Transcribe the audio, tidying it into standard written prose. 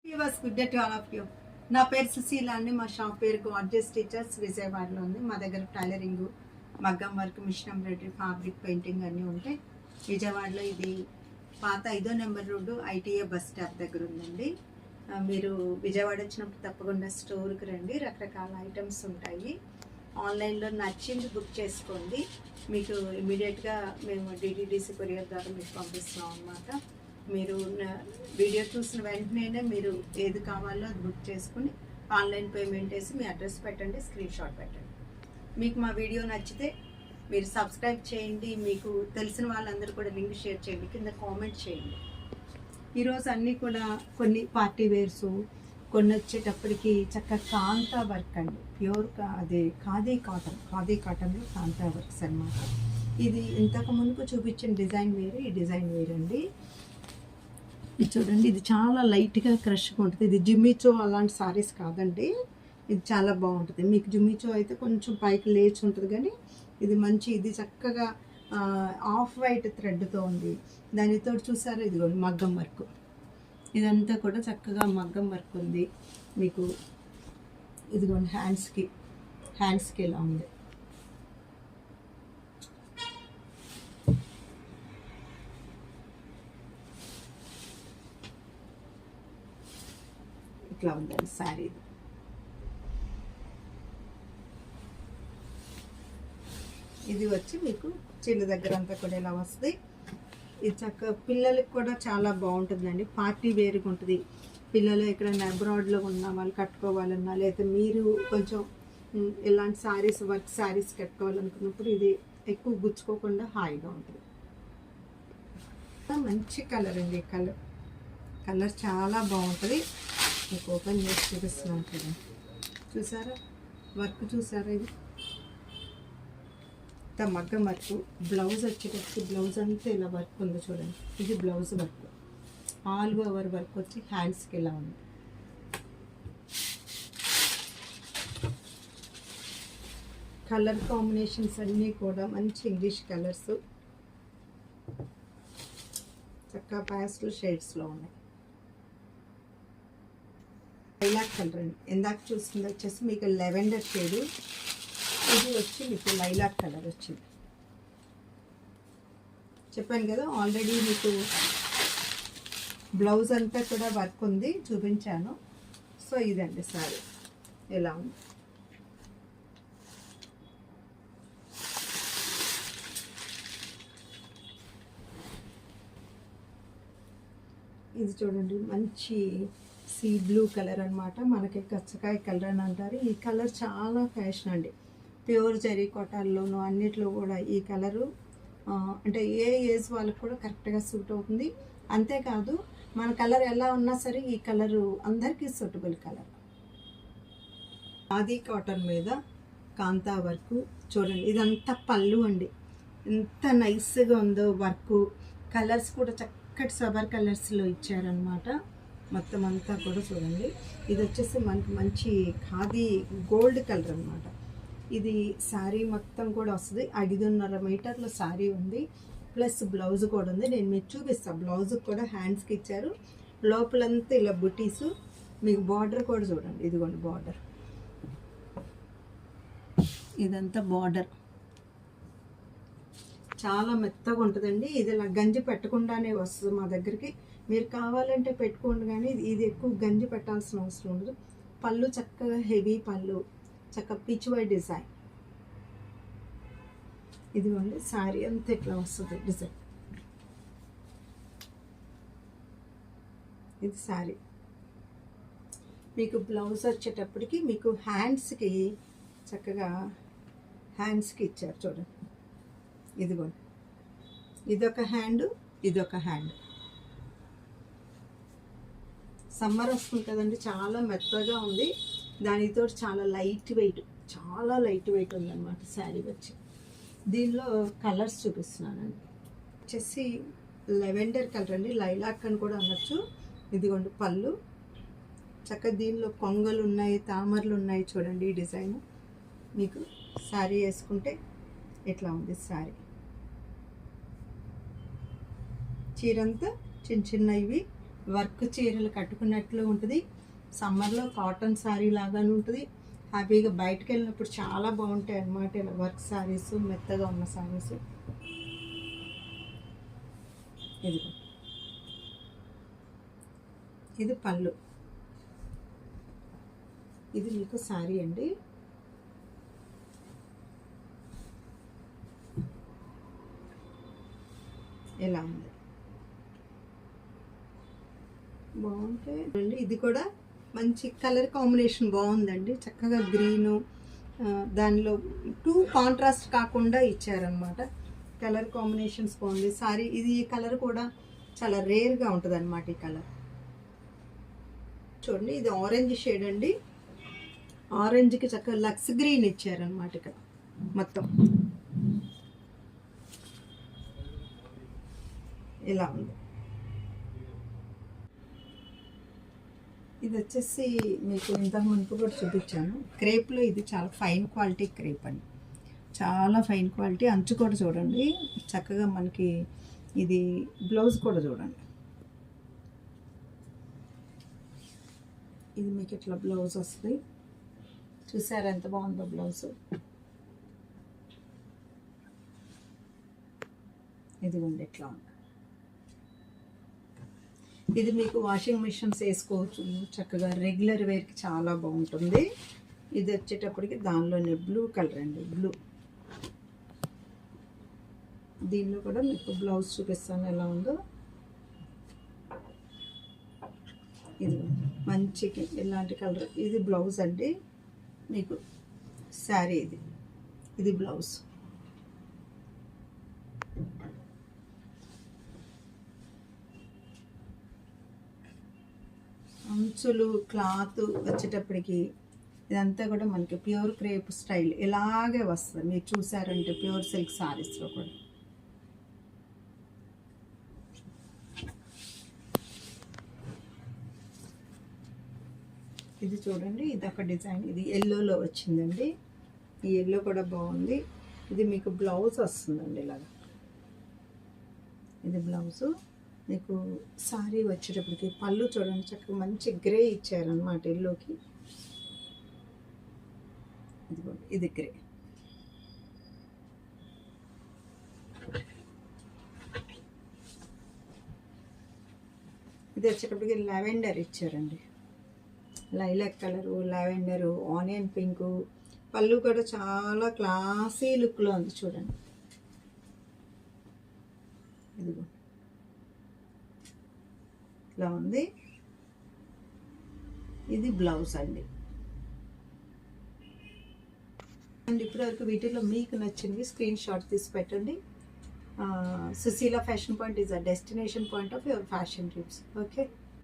Viewers, good day to all of you. నా పేరు సుశీల అండి. మా షాప్ పేరు గార్జియస్ స్టిచెస్ విజయవాడలో ఉంది. మా దగ్గర టైలరింగ్, మగ్గం work, machine embroidery, fabric painting అన్నీ ఉంటాయి. విజయవాడలో ఇది పాత 5వ number road ITA bus stop దగ్గర ఉందండి. మీరు విజయవాడ వచ్చినప్పుడు తప్పకుండా స్టోర్కి రండి. రకరకాల ఐటమ్స్ ఉంటాయి. ఆన్లైన్లో నచ్చింది బుక్ చేసుకోండి. మీకు ఇమీడియట్గా మేము డిటిడిసి కొరియర్ ద్వారా మీకు పంపిస్తున్నాం అన్నమాట. మీరు వీడియో చూసిన వెంటనే మీరు ఏది కావాలో అది బుక్ చేసుకుని ఆన్లైన్ పేమెంట్ వేసి మీ అడ్రస్ పెట్టండి, స్క్రీన్ షాట్ పెట్టండి. మీకు మా వీడియో నచ్చితే మీరు సబ్స్క్రైబ్ చేయండి. మీకు తెలిసిన వాళ్ళందరూ కూడా లింక్ షేర్ చేయండి, కింద కామెంట్ చేయండి. ఈరోజు అన్నీ కూడా కొన్ని పార్టీ వేర్సు, కొన్ని వచ్చేటప్పటికి చక్కగా కాంతా వర్క్ అండి. ప్యూర్ అది ఖాదీ కాటన్లో కాంతా వర్క్స్ అన్నమాట. ఇది ఇంతకు ముందుకు చూపించిన డిజైన్ వేరు, ఈ డిజైన్ వేరండి. ఇది చూడండి, ఇది చాలా లైట్గా క్రష్గా ఉంటుంది. ఇది జిమ్మిచో అలాంటి సారీస్ కాదండి. ఇది చాలా బాగుంటుంది. మీకు జిమ్మిచో అయితే కొంచెం పైకి లేచి ఉంటుంది, కానీ ఇది మంచి, ఇది చక్కగా ఆఫ్ వైట్ థ్రెడ్తో ఉంది. దానితో చూసారా, ఇదిగోండి మగ్గం వర్క్, ఇదంతా కూడా చక్కగా మగ్గం వర్క్ ఉంది. మీకు ఇదిగోండి హ్యాండ్స్కి ఇలా ఉంది. ఇట్లా ఉందండి శారీ. ఇది వచ్చి మీకు చిన్న దగ్గర అంతా కూడా ఇలా వస్తుంది. ఇది చక్కగా పిల్లలకి కూడా చాలా బాగుంటుందండి. పార్టీ వేరుగా ఉంటుంది. పిల్లలు ఎక్కడైనా అబ్రాడ్లో ఉన్న వాళ్ళు కట్టుకోవాలన్నా, లేదా మీరు కొంచెం ఇలాంటి శారీస్, వర్క్ శారీస్ కట్టుకోవాలనుకున్నప్పుడు ఇది ఎక్కువ గుచ్చుకోకుండా హాయిగా ఉంటుంది. మంచి కలర్ అండి. కలర్ చాలా బాగుంటుంది. మీకు ఓపెన్ చేసి చూపిస్తున్నాను కదా, చూసారా వర్క్, చూసారా ఇది మగ్గం వర్క్. బ్లౌజ్ వచ్చేటప్పుడు బ్లౌజ్ అంతా ఇలా వర్క్ ఉంది చూడండి. ఇది blouse work, all over work వచ్చి హ్యాండ్స్కి ఇలా ఉంది. కలర్ కాంబినేషన్స్ అన్నీ కూడా మంచి ఇంగ్లీష్ కలర్స్, చక్కగా ప్యాస్టల్ షేడ్స్లో ఉన్నాయి. లైలాక్ కలర్ అండి. ఇందాక చూస్తుంది వచ్చేసి మీకు లెవెండర్ షేడు, ఇది వచ్చి మీకు లైలాక్ కలర్ వచ్చింది. చెప్పాను కదా ఆల్రెడీ, మీకు బ్లౌజ్ అంతా కూడా వర్క్ ఉంది, చూపించాను. సో ఇదండి సారీ ఎలా ఉంది. ఇది చూడండి, మంచి సీ బ్లూ కలర్ అనమాట. మనకి కచ్చకాయ కలర్ అని అంటారు. ఈ కలర్ చాలా ఫ్యాషన్ అండి. ప్యూర్ జరీ కోటాల్లోనూ అన్నిట్లో కూడా ఈ కలరు అంటే ఏ ఏజ్ వాళ్ళకి కూడా కరెక్ట్గా సూట్ అవుతుంది. అంతేకాదు మన కలర్ ఎలా ఉన్నా సరే ఈ కలరు అందరికీ సూటబుల్ కలర్. ఖాదీ కాటన్ మీద కాంతా వర్క్ చూడండి. ఇదంతా పళ్ళు అండి. ఎంత నైస్గా ఉందో వర్క్. కలర్స్ కూడా చక్కటి సబర్ కలర్స్లో ఇచ్చారనమాట. మొత్తం అంతా కూడా చూడండి. ఇది వచ్చేసి మనకి మంచి ఖాదీ గోల్డ్ కలర్ అనమాట. ఇది శారీ మొత్తం కూడా వస్తుంది. 5.5 మీటర్ల శారీ ఉంది, ప్లస్ బ్లౌజ్ కూడా ఉంది. నేను మీకు చూపిస్తాను. బ్లౌజ్ కూడా హ్యాండ్స్కి ఇచ్చారు. లోపలంతా ఇలా బుటీసు. మీకు బార్డర్ కూడా చూడండి, ఇదిగోండి బార్డర్, ఇదంతా బార్డర్ చాలా మెత్తగా ఉంటుందండి. ఇది ఇలా గంజి పెట్టకుండానే వస్తుంది మా దగ్గరికి. మీరు కావాలంటే పెట్టుకోండి, కానీ ఇది ఎక్కువ గంజి పెట్టాల్సిన అవసరం ఉండదు. పళ్ళు చక్కగా హెవీ పళ్ళు, చక్కగా పిచ్ వై డిజైన్. ఇదిగోండి శారీ అంతా ఇట్లా వస్తుంది డిజైన్. ఇది శారీ. మీకు బ్లౌజ్ వచ్చేటప్పటికి మీకు హ్యాండ్స్కి చక్కగా హ్యాండ్స్కి ఇచ్చారు చూడండి. ఇదిగోండి, ఇదొక హ్యాండ్, ఇదొక హ్యాండ్. సమ్మర్ వస్తుంది కదండి, చాలా మెత్తగా ఉంది. దానితో చాలా లైట్ వెయిట్ ఉందన్నమాట శారీ వచ్చి. దీనిలో కలర్స్ చూపిస్తున్నానండి. వచ్చేసి లెవెండర్ కలర్ అండి, లైలాక్ అని కూడా అనొచ్చు. ఇదిగోండి పళ్ళు, చక్కగా దీనిలో కొంగలు ఉన్నాయి, తామరలు ఉన్నాయి చూడండి. ఈ డిజైన్ మీకు శారీ వేసుకుంటే ఇట్లా ఉంది శారీ. చీరంతా చిన్న చిన్నవి వర్క్ చీరలు కట్టుకున్నట్లు ఉంటుంది. సమ్మర్లో కాటన్ శారీ లాగానే ఉంటుంది. హ్యాపీగా బయటకు వెళ్ళినప్పుడు చాలా బాగుంటాయి అన్నమాట. ఇలా వర్క్ శారీస్, మెత్తగా ఉన్న శారీస్. ఇదిగో ఇది పళ్ళు, ఇది మీకు శారీ అండి. ఎలా ఉంది, బాగుంటాయి. ఇది కూడా మంచి కలర్ కాంబినేషన్ బాగుందండి. చక్కగా గ్రీను, దానిలో 2 కాంట్రాస్ట్ కాకుండా ఇచ్చారనమాట. కలర్ కాంబినేషన్స్ బాగుంది. సారీ ఇది ఈ కలర్ కూడా చాలా రేర్గా ఉంటుంది అనమాట. ఈ కలర్ చూడండి, ఇది ఆరెంజ్ షేడ్ అండి. ఆరెంజ్కి చక్కగా లక్స్ గ్రీన్ ఇచ్చారనమాట ఇక్కడ మొత్తం. ఇలా ఉంది. ఇది వచ్చేసి మీకు ఇంతకు మునుపు కూడా చూపించాను. క్రేప్లో ఇది చాలా ఫైన్ క్వాలిటీ క్రేప్ అండి, చాలా ఫైన్ క్వాలిటీ. అంచు కూడా చూడండి చక్కగా మనకి. ఇది బ్లౌజ్ కూడా చూడండి, ఇది మీకు ఇట్లా బ్లౌజ్ వస్తుంది. చూసారా ఎంత బాగుందో బ్లౌజ్. ఇదిగోండి ఎట్లా ఉంది. ఇది మీకు వాషింగ్ మిషన్స్ వేసుకోవచ్చు చక్కగా, రెగ్యులర్ వేర్కి చాలా బాగుంటుంది. ఇది వచ్చేటప్పటికి దానిలోనే బ్లూ కలర్ అండి, బ్లూ. దీనిలో కూడా మీకు బ్లౌజ్ చూపిస్తాను ఎలా ఉందో. ఇది మంచి ఇలాంటి కలర్. ఇది బ్లౌజ్ అండి మీకు. శారీ ఇది బ్లౌజ్. అంచులు క్లాత్ వచ్చేటప్పటికి ఇదంతా కూడా మనకి ప్యూర్ క్రేప్ స్టైల్ ఇలాగే వస్తుంది. మీరు చూసారంటే ప్యూర్ సిల్క్ శారీస్లో కూడా. ఇది చూడండి, ఇది ఒక డిజైన్. ఇది ఎల్లోలో వచ్చిందండి. ఈ ఎల్లో కూడా బాగుంది. ఇది మీకు బ్లౌజ్ వస్తుందండి ఇలాగా. ఇది బ్లౌజు. మీకు సారీ వచ్చేటప్పటికి పళ్ళు చూడండి చక్కగా మంచి గ్రే ఇచ్చారనమాట ఎల్లోకి. ఇది గ్రే. ఇది వచ్చేటప్పటికి లావెండర్ ఇచ్చారండి. Lilac colour, lavender, onion pink. పళ్ళు కూడా చాలా క్లాసీ లుక్లో ఉంది చూడండి. ఇదిగో ఇలా ఉంది. ఇది బ్లౌజ్ అండి. అండ్ ఇప్పటివరకు వీటిలో మీకు నచ్చినవి స్క్రీన్ షాట్ తీసి పెట్టండి. Sushila fashion point is a destination point of your fashion dreams. Okay.